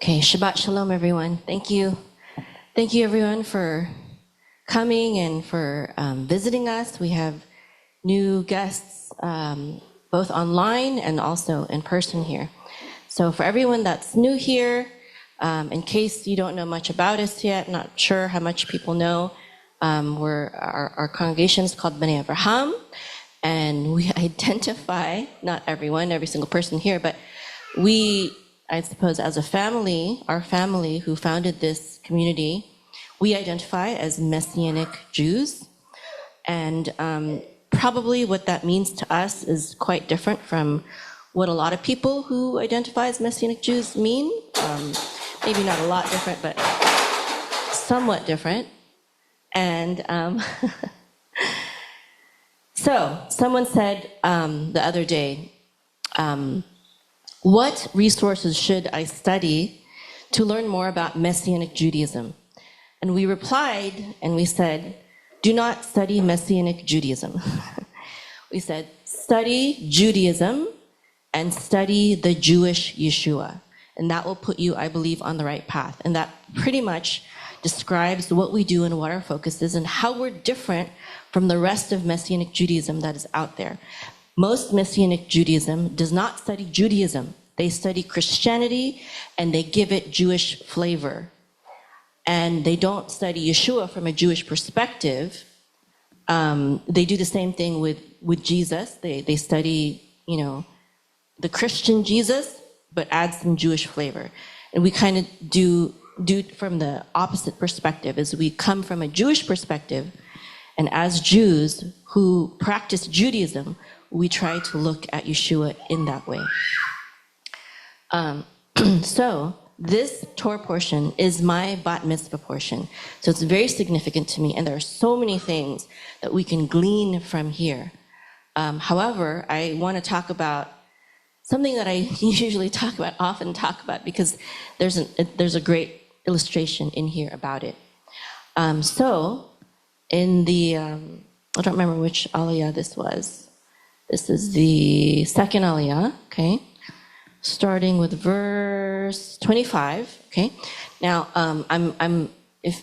Okay, Shabbat Shalom, everyone. Thank you. Thank you, everyone, for coming and for visiting us. We have new guests, both online and also in person here. So for everyone that's new here, in case you don't know much about us yet, not sure how much people know, our congregation is called Benei Avraham, and we identify, not everyone, every single person here, but I suppose as a family, our family who founded this community, we identify as Messianic Jews. And probably what that means to us is quite different from what a lot of people who identify as Messianic Jews mean. Maybe not a lot different, but somewhat different. And so someone said the other day, what resources should I study to learn more about Messianic Judaism? And we replied and we said, do not study Messianic Judaism. We said, study Judaism and study the Jewish Yeshua. And that will put you, I believe, on the right path. And that pretty much describes what we do and what our focus is and how we're different from the rest of Messianic Judaism that is out there. Most Messianic Judaism does not study Judaism. They study Christianity and they give it Jewish flavor. And they don't study Yeshua from a Jewish perspective. They do the same thing with Jesus. They study, the Christian Jesus, but add some Jewish flavor. And we kind of do from the opposite perspective, is we come from a Jewish perspective, and as Jews who practice Judaism, we try to look at Yeshua in that way. So this Torah portion is my bat mitzvah portion. So it's very significant to me, and there are so many things that we can glean from here. However, I want to talk about something that I usually often talk about, because there's a great illustration in here about it. So in the, I don't remember which aliyah this was. This is the second aliyah, okay? Starting with verse 25, okay? Now,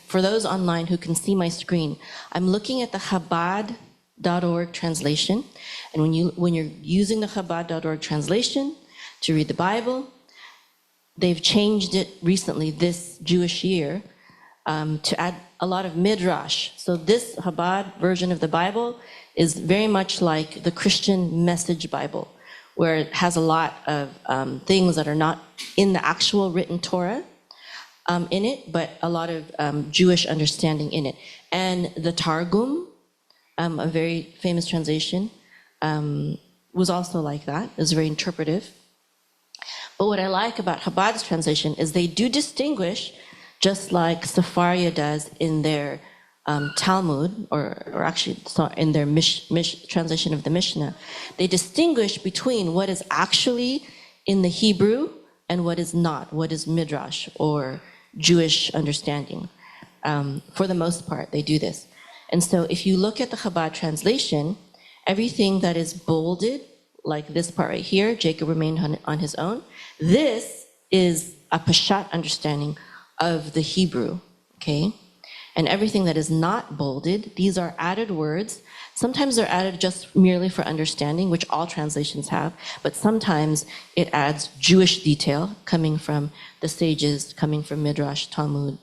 for those online who can see my screen, I'm looking at the Chabad.org translation. And when you're using the Chabad.org translation to read the Bible, they've changed it recently, this Jewish year, to add a lot of midrash. So this Chabad version of the Bible is very much like the Christian Message Bible, where it has a lot of things that are not in the actual written Torah in it, but a lot of Jewish understanding in it. And the Targum, a very famous translation, was also like that. It was very interpretive. But what I like about Chabad's translation is they do distinguish, just like Sepharia does in their Talmud, or actually in their translation of the Mishnah. They distinguish between what is actually in the Hebrew and what is not, what is midrash or Jewish understanding. For the most part, they do this. And so if you look at the Chabad translation, everything that is bolded, like this part right here, Jacob remained on his own, this is a Peshat understanding of the Hebrew, okay? And everything that is not bolded, these are added words. Sometimes they're added just merely for understanding, which all translations have, but sometimes it adds Jewish detail coming from the sages, coming from Midrash, Talmud,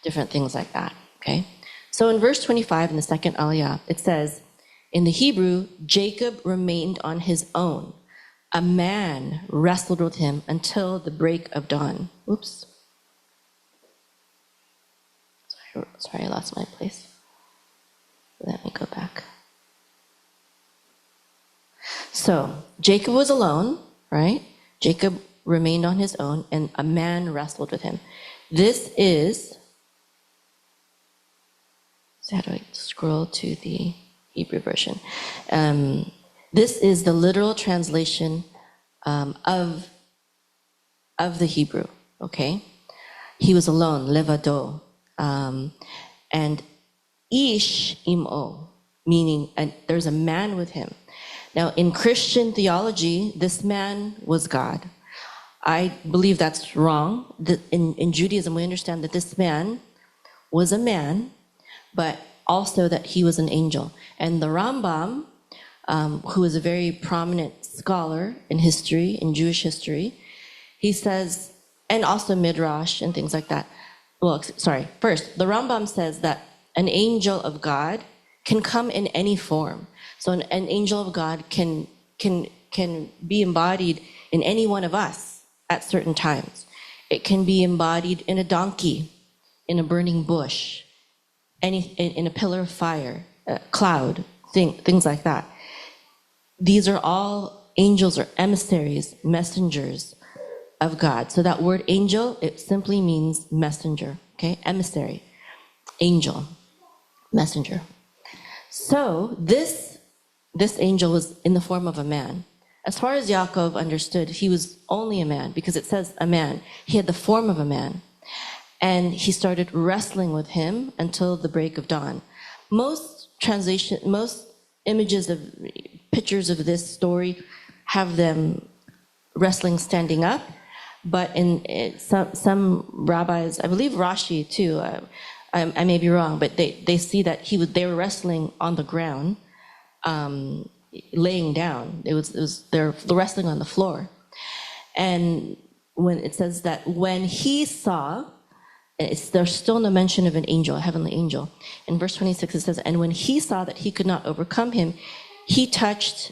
different things like that, okay? So in verse 25 in the second aliyah, it says, in the Hebrew, Jacob remained on his own. A man wrestled with him until the break of dawn. Oops. Sorry, I lost my place. Let me go back. So Jacob was alone, right? Jacob remained on his own, and a man wrestled with him. This is, so how do I scroll to the Hebrew version? This is the literal translation of the Hebrew, okay? He was alone, levado. And ish imo, meaning there's a man with him. Now, in Christian theology, this man was God. I believe that's wrong. In Judaism, we understand that this man was a man, but also that he was an angel. And the Rambam, who is a very prominent scholar in history, in Jewish history, he says, and also Midrash and things like that. Well, sorry, first, the Rambam says that an angel of God can come in any form. So an angel of God can be embodied in any one of us at certain times. It can be embodied in a donkey, in a burning bush, in a pillar of fire, a cloud, things like that. These are all angels or emissaries, messengers of God. So that word angel, it simply means messenger, okay? Emissary, angel, messenger. So this angel was in the form of a man. As far as Yaakov understood, he was only a man because it says a man. He had the form of a man. And he started wrestling with him until the break of dawn. Most images of pictures of this story have them wrestling standing up, but in some rabbis, I believe Rashi too, I may be wrong, but they see that they were wrestling on the ground, laying down. They're wrestling on the floor. And when it says that when he saw, there's still no mention of an angel, a heavenly angel. In verse 26 it says, and when he saw that he could not overcome him, he touched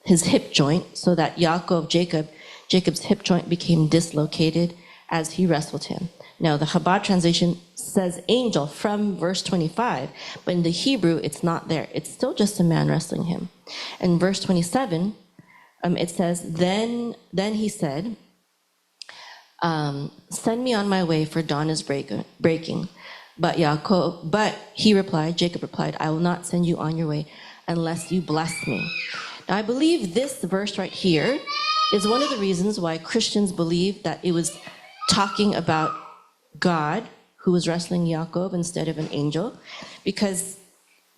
his hip joint, so that Jacob's hip joint became dislocated as he wrestled him. Now the Chabad translation says angel from verse 25, but in the Hebrew it's not there. It's still just a man wrestling him. In verse 27, it says, then he said, send me on my way, for dawn is breaking. But Jacob replied, I will not send you on your way unless you bless me. Now I believe this verse right here is one of the reasons why Christians believe that it was talking about God who was wrestling Yaakov instead of an angel, because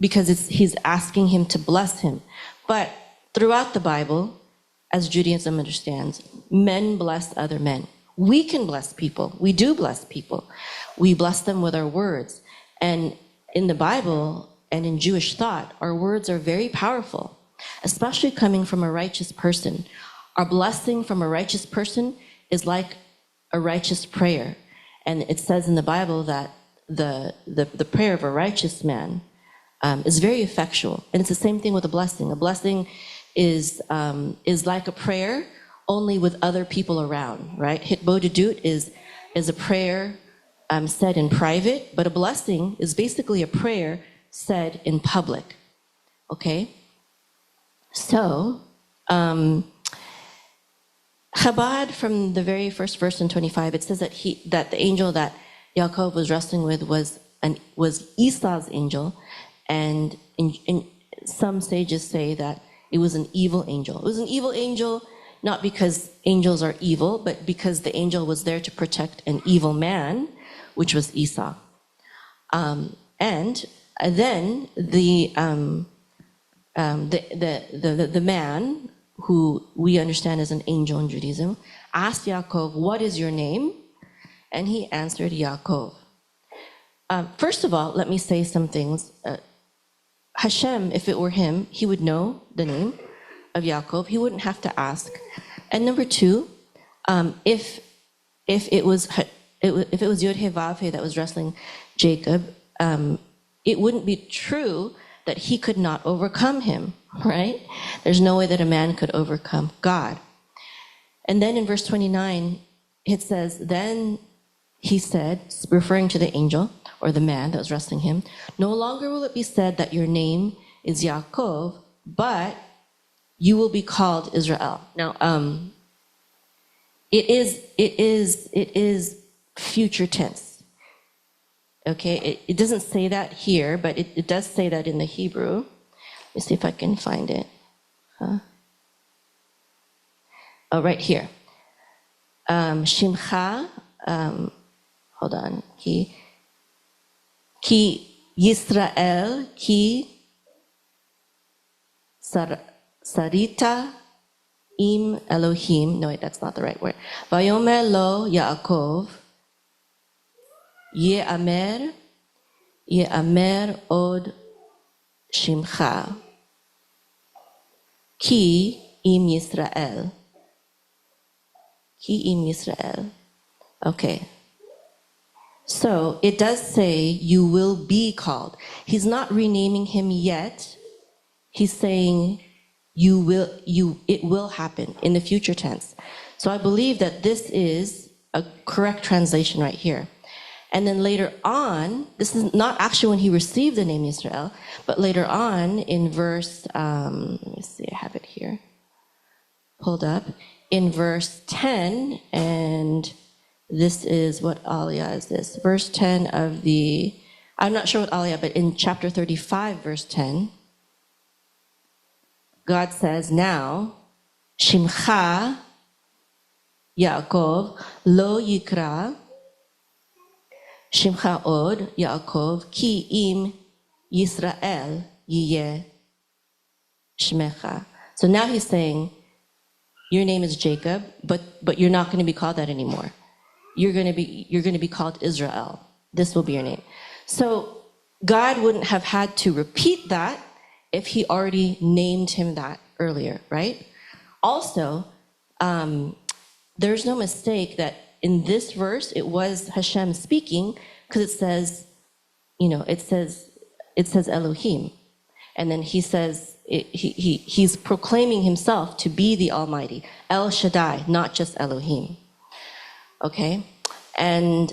he's asking him to bless him. But throughout the Bible, as Judaism understands, men bless other men. We can bless people. We do bless people. We bless them with our words. And in the Bible and in Jewish thought, our words are very powerful, especially coming from a righteous person. Our blessing from a righteous person is like a righteous prayer. And it says in the Bible that the prayer of a righteous man is very effectual. And it's the same thing with a blessing. A blessing is like a prayer, only with other people around, right? Hitbodedut is a prayer said in private, but a blessing is basically a prayer said in public, okay? So, Chabad, from the very first verse in 25, it says that the angel that Yaakov was wrestling with was Esau's angel, and in some sages say that it was an evil angel. It was an evil angel, not because angels are evil, but because the angel was there to protect an evil man, which was Esau. And then the man, who we understand as an angel in Judaism, asked Yaakov, what is your name? And he answered, Yaakov. First of all, let me say some things. Hashem, if it were him, he would know the name of Yaakov. He wouldn't have to ask. And number two, if it was Yod-Heh-Vav-Heh that was wrestling Jacob, it wouldn't be true that he could not overcome him, right? There's no way that a man could overcome God. And then in verse 29, it says, then he said, referring to the angel or the man that was wrestling him, no longer will it be said that your name is Yaakov, but you will be called Israel. Now, it is future tense. Okay, it doesn't say that here, but it does say that in the Hebrew. Let me see if I can find it. Oh, right here. Shimcha, hold on. Ki Yisrael, ki Sarita im Elohim, no wait, that's not the right word. Vayomer lo Yaakov, ye'amer od shimcha, ki im Yisrael. Ki im Yisrael. Okay. So it does say you will be called. He's not renaming him yet. He's saying it will happen in the future tense. So I believe that this is a correct translation right here. And then later on, this is not actually when he received the name Israel, but later on in verse, let me see, I have it here, pulled up, in verse 10, and this is what aliyah is this, verse 10 of the, I'm not sure what aliyah, but in chapter 35, verse 10, God says, now, Shimcha Yaakov lo yikra Shimcha od Yaakov ki im Yisrael yiyeh shmecha. So now he's saying, your name is Jacob, but you're not going to be called that anymore. You're going to be called Israel. This will be your name. So God wouldn't have had to repeat that if he already named him that earlier, right? Also, there's no mistake that in this verse, it was Hashem speaking, because it says, it says Elohim. And then he says, he's proclaiming himself to be the Almighty, El Shaddai, not just Elohim. Okay? And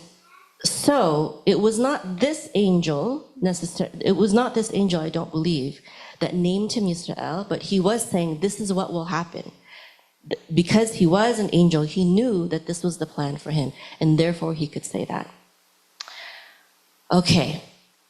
so it was not this angel I don't believe, that named him Yisrael, but he was saying this is what will happen. Because he was an angel, he knew that this was the plan for him, and therefore he could say that. Okay,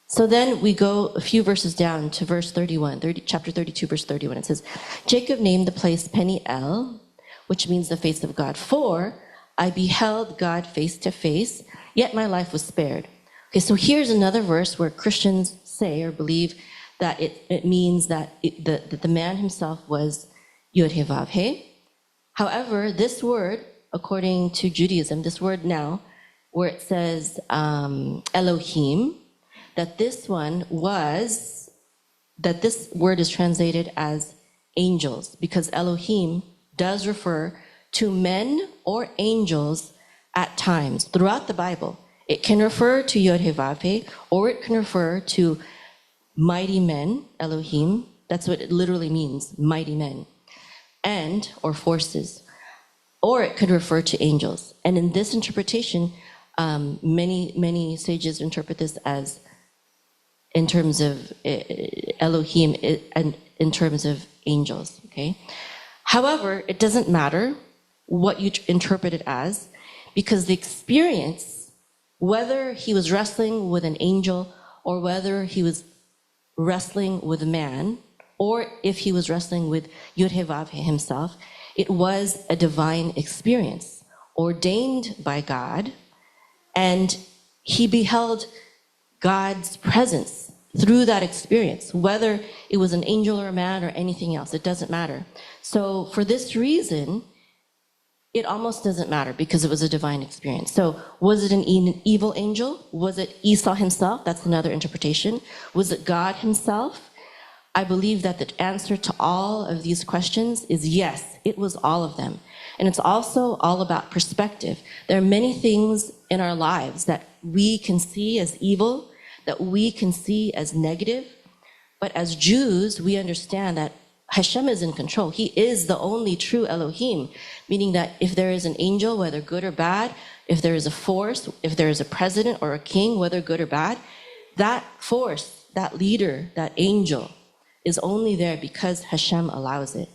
so then we go a few verses down to verse 31, chapter 32, verse 31. It says, Jacob named the place Peniel, which means the face of God, for I beheld God face to face, yet my life was spared. Okay, so here's another verse where Christians say or believe that it means that the man himself was Yod He Vav He. However, this word, according to Judaism, this word now, where it says Elohim, that this word is translated as angels, because Elohim does refer to men or angels at times throughout the Bible. It can refer to Yod He Vav He, or it can refer to mighty men, Elohim. That's what it literally means, mighty men, or forces. Or it could refer to angels. And in this interpretation, many sages interpret this as in terms of Elohim and in terms of angels, okay? However, it doesn't matter what you interpret it as, because the experience, whether he was wrestling with an angel or whether he was wrestling with a man, or if he was wrestling with Yod He Vav He himself, it was a divine experience ordained by God, and he beheld God's presence through that experience, whether it was an angel or a man or anything else, it doesn't matter. So for this reason, it almost doesn't matter, because it was a divine experience. So was it an evil angel? Was it Esau himself? That's another interpretation. Was it God himself? I believe that the answer to all of these questions is yes, it was all of them. And it's also all about perspective. There are many things in our lives that we can see as evil, that we can see as negative. But as Jews, we understand that Hashem is in control. He is the only true Elohim, meaning that if there is an angel, whether good or bad, if there is a force, if there is a president or a king, whether good or bad, that force, that leader, that angel is only there because Hashem allows it.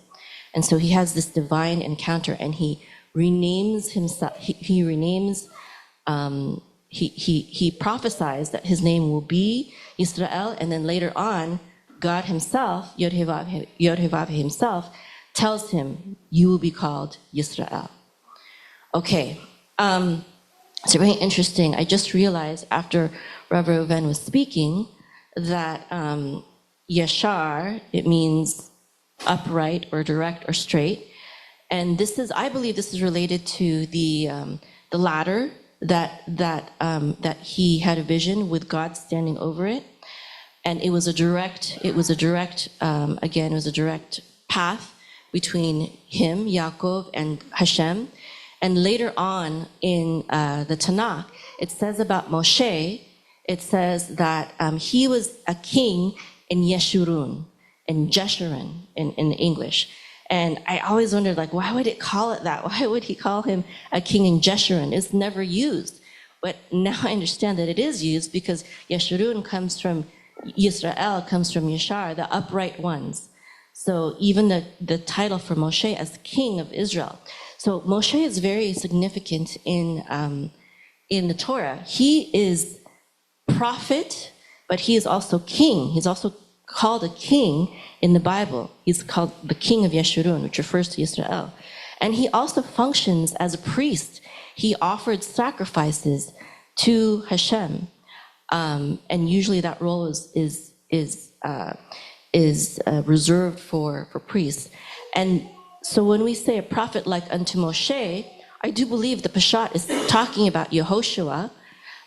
And so he has this divine encounter, and he renames himself, he prophesies that his name will be Israel, and then later on, God himself, Yod He Vav He himself, tells him, you will be called Yisrael. Okay, it's very interesting. I just realized after Rav Reuven was speaking that Yashar, it means upright or direct or straight, And I believe this is related to the ladder that he had a vision with God standing over it. And it was a direct path between him, Yaakov, and Hashem. And later on in the Tanakh, it says about Moshe, it says that he was a king in Yeshurun, in Jeshurun in English. And I always wondered, like, why would it call it that? Why would he call him a king in Jeshurun? It's never used. But now I understand that it is used because Yeshurun comes from Yisrael, comes from Yashar, the upright ones. So even the title for Moshe as king of Israel. So Moshe is very significant in the Torah. He is prophet, but he is also king. He's also called a king in the Bible. He's called the king of Yeshurun, which refers to Israel. And he also functions as a priest. He offered sacrifices to Hashem. And usually that role is reserved for priests. And so when we say a prophet like unto Moshe, I do believe the Peshat is talking about Yehoshua,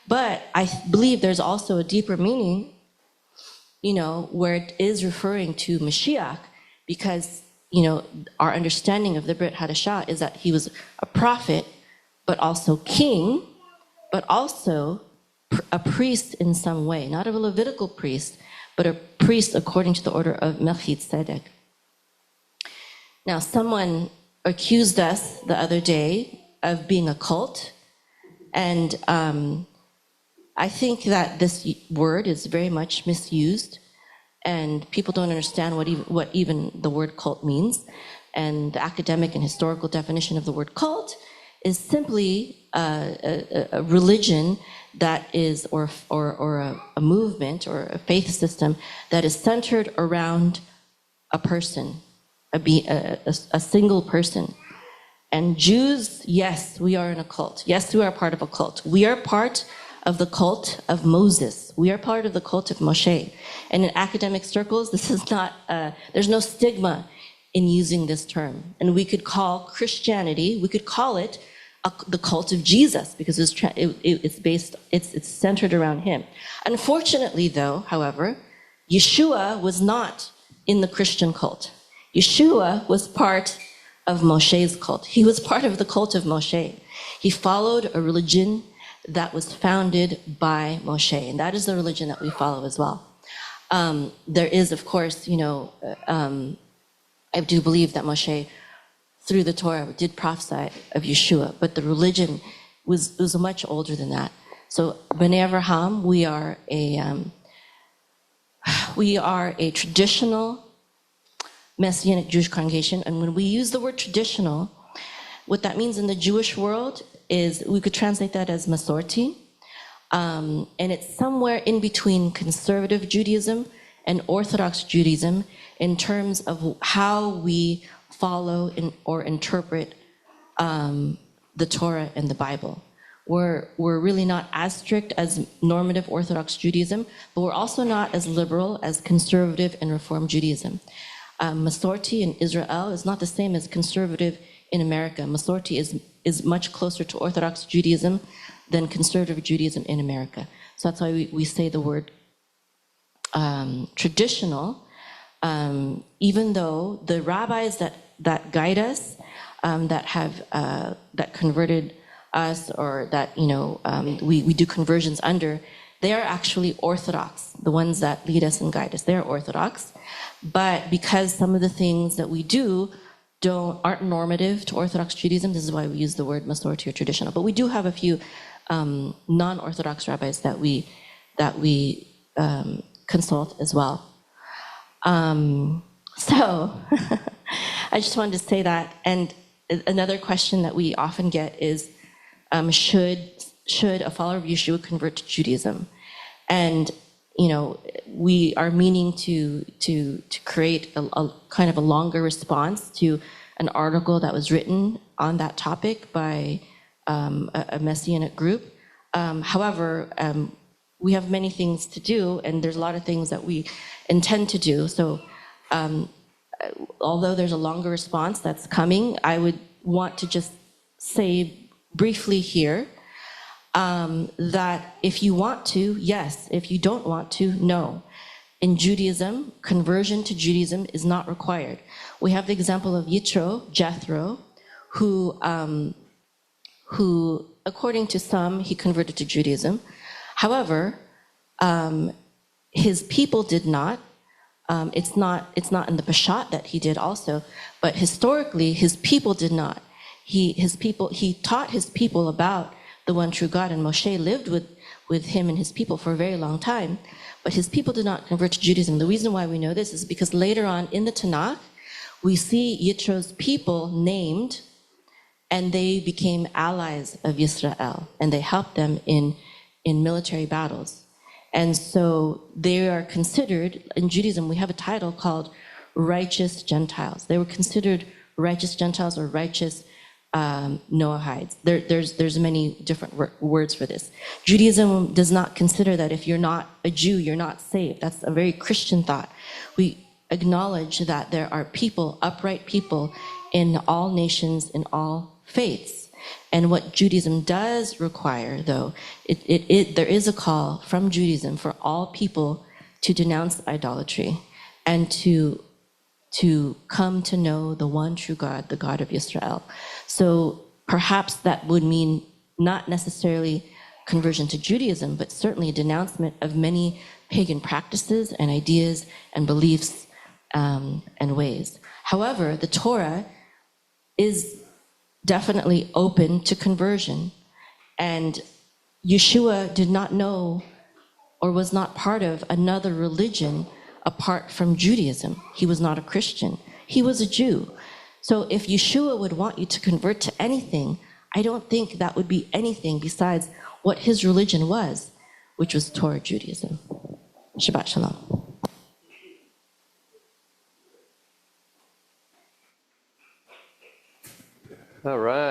but I believe there's also a deeper meaning, where it is referring to Mashiach, because, our understanding of the Brit Hadashah is that he was a prophet, but also king, but also a priest in some way, not a Levitical priest, but a priest according to the order of Melchizedek. Now, someone accused us the other day of being a cult, and I think that this word is very much misused, and people don't understand what even the word cult means. And the academic and historical definition of the word cult is simply a religion that is, or a movement or a faith system that is centered around a person, a single person. And Jews, yes, we are in a cult. Yes, we are part of a cult. We are part of the cult of Moses. We are part of the cult of Moshe. And in academic circles, this is not, there's no stigma in using this term. And we could call Christianity, we could call it the cult of Jesus, because it's centered around him. Unfortunately, though, however, Yeshua was not in the Christian cult. Yeshua was part of Moshe's cult. He was part of the cult of Moshe. He followed a religion that was founded by Moshe, and that is the religion that we follow as well. There is, of course, I do believe that Moshe, through the Torah, did prophesy of Yeshua, but the religion was much older than that. So, Benei Avraham, we are a traditional Messianic Jewish congregation, and when we use the word traditional, what that means in the Jewish world is, we could translate that as Masorti, and it's somewhere in between conservative Judaism and Orthodox Judaism in terms of how we follow or interpret the Torah and the Bible. We're really not as strict as normative Orthodox Judaism, but we're also not as liberal as conservative and Reform Judaism. Masorti in Israel is not the same as conservative in America. Masorti is much closer to Orthodox Judaism than conservative Judaism in America. So that's why we say the word traditional, even though the rabbis that guide us, that converted us, or that we do conversions under, they are actually Orthodox. The ones that lead us and guide us, they are Orthodox. But because some of the things that we do aren't normative to Orthodox Judaism, this is why we use the word Masorti or traditional. But we do have a few non-Orthodox rabbis that we consult as well. So I just wanted to say that. And another question that we often get is, should a follower of Yeshua convert to Judaism? And we are meaning to create a kind of a longer response to an article that was written on that topic by a Messianic group. However, we have many things to do, and there's a lot of things that we intend to do. So although there's a longer response that's coming, I would want to just say briefly here that if you want to, yes. If you don't want to, no. In Judaism, conversion to Judaism is not required. We have the example of Jethro, who, according to some, he converted to Judaism. However, his people did not. It's not in the Peshat that he did also, but historically, his people did not. He taught his people about the one true God, and Moshe lived with him and his people for a very long time, but his people did not convert to Judaism. The reason why we know this is because later on in the Tanakh, we see Yitro's people named, and they became allies of Yisrael, and they helped them in military battles. And so they are considered, in Judaism, we have a title called righteous Gentiles. They were considered righteous Gentiles or righteous Noahides. There's many different words for this. Judaism does not consider that if you're not a Jew, you're not saved. That's a very Christian thought. We acknowledge that there are people, upright people, in all nations, in all faiths. And what Judaism does require, though, there is a call from Judaism for all people to denounce idolatry and to come to know the one true God, the God of Israel. So perhaps that would mean not necessarily conversion to Judaism, but certainly a denouncement of many pagan practices and ideas and beliefs and ways. However, the Torah is definitely open to conversion, and Yeshua did not know or was not part of another religion apart from Judaism. He was not a Christian. He was a Jew. So if Yeshua would want you to convert to anything, I don't think that would be anything besides what his religion was, which was Torah Judaism. Shabbat Shalom. All right.